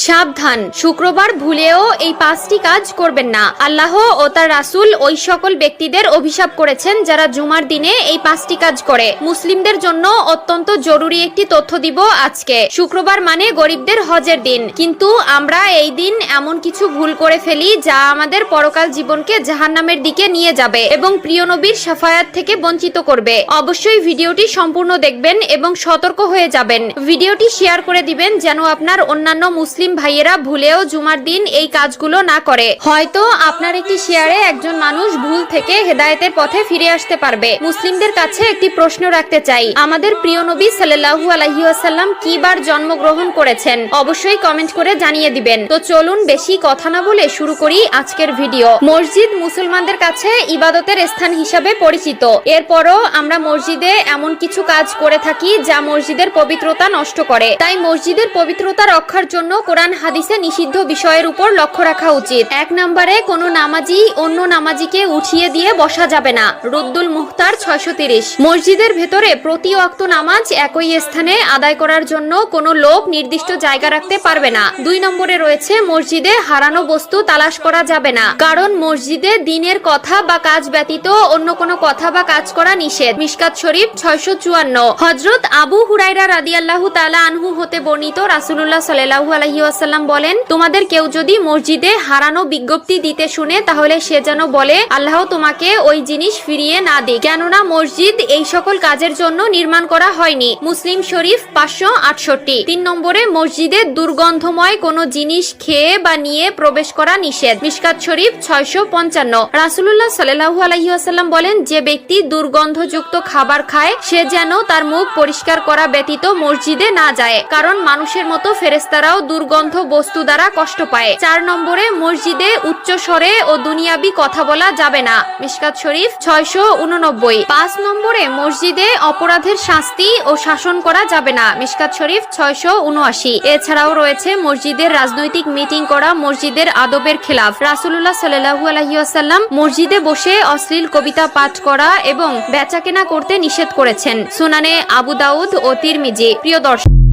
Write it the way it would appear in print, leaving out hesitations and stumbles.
সাবধান, শুক্রবার ভুলেও এই 5টি কাজ করবেন না। আল্লাহ ও তার রাসূল ওই সকল ব্যক্তিদের অভিশাপ করেছেন যারা জুমার দিনে এই 5টি কাজ করে। মুসলিমদের জন্য অত্যন্ত জরুরি একটি তথ্য দিব আজকে। শুক্রবার মানে গরিবদের হজের দিন, কিন্তু আমরা এই দিন এমন কিছু ভুল করে ফেলি যা আমাদের পরকাল জীবনকে জাহান্নামের দিকে নিয়ে যাবে এবং প্রিয় নবীর শাফায়াত থেকে বঞ্চিত করবে। অবশ্যই ভিডিওটি সম্পূর্ণ দেখবেন এবং সতর্ক হয়ে যাবেন। ভিডিওটি শেয়ার করে দিবেন যেন আপনার অন্যান্য মুসলিম ভাইয়েরা ভুলেও জুমার দিন এই কাজগুলো না করে। হয়তো আপনার একটি শেয়ারে একজন মানুষ ভুল থেকে হেদায়েতের পথে ফিরে আসতে পারবে। মুসলিমদের কাছে একটি প্রশ্ন রাখতে চাই, আমাদের প্রিয় নবী সাল্লাল্লাহু আলাইহি ওয়াসাল্লাম কি বার জন্মগ্রহণ করেছেন? অবশ্যই কমেন্ট করে জানিয়ে দিবেন। তো চলুন বেশি কথা না বলে শুরু করি আজকের ভিডিও। মসজিদ মুসলমানদের কাছে ইবাদতের স্থান হিসাবে পরিচিত। এরপরও আমরা মসজিদে এমন কিছু কাজ করে থাকি যা মসজিদের পবিত্রতা নষ্ট করে। তাই মসজিদের পবিত্রতা রক্ষার জন্য কোরআন হাদিসে নিষিদ্ধ বিষয়ের উপর লক্ষ্য রাখা উচিত। 1 নম্বরে কোনো নামাজি অন্য নামাজিকে উঠিয়ে দিয়ে বসা যাবে না। রুদ্দুল মুখতার 630। মসজিদের ভেতরে প্রতি ওয়াক্ত নামাজ একই স্থানে আদায় করার জন্য কোনো লোক নির্দিষ্ট জায়গা রাখতে পারবে না। 2 নম্বরে রয়েছে মসজিদে হারানো বস্তু তালাশ করা যাবে না, কারণ মসজিদে দ্বীনের কথা বা কাজ ব্যতীত অন্য কোনো কথা বা কাজ করা নিষেধ। মিশকাত শরীফ 654। হযরত আবু হুরায়রা রাদিয়াল্লাহু তাআলা আনহু হতে বর্ণিত, রাসূলুল্লাহ সাল্লাল্লাহু আলাইহি ওয়াসাল্লাম বলেন, তোমাদের কেউ যদি মসজিদে হারানো বিজ্ঞপ্তি দিতে শুনে তাহলে সে যেন বলে, আল্লাহ তোমাকে ওই জিনিস ফিরিয়ে না দিক, কেননা মসজিদ এই সকল কাজের জন্য নির্মাণ করা হয়নি। মুসলিম শরীফ 568। 3 নম্বরে মসজিদে দুর্গন্ধময় কোনো জিনিস খেয়ে বা নিয়ে প্রবেশ করা নিষেধ। মিশকাত শরীফ 655। রাসূলুল্লাহ সাল্লাল্লাহু আলাইহি ওয়াসাল্লাম বলেন, যে ব্যক্তি দুর্গন্ধযুক্ত খাবার খায় সে যেন তার মুখ পরিষ্কার করা ব্যতীত মসজিদে না যায়, কারণ মানুষের মতো ফেরেশতারাও দুর্গন্ধ বস্তু দ্বারা কষ্ট পায়। 4 নম্বরে মসজিদে উচ্চ স্বরে ও দুনিয়াবি কথা বলা যাবে না। মিশকাত শরীফ 689। 5 নম্বরে মসজিদে অপরাধের শাস্তি ও শাসন করা যাবে না। মিশকাত শরীফ 679। এছাড়াও রয়েছে মসজিদের রাজনৈতিক মিটিং করা মসজিদের আদবের খেলাফ। রাসূলুল্লাহ সাল্লাল্লাহু আলাইহি ওয়াসাল্লাম মসজিদে বসে অশ্লীল কবিতা পাঠ করা এবং বেচাকেনা করতে নিষেধ করেছেন। সুনানে আবু দাউদ ও তিরমিজি। প্রিয় দর্শক।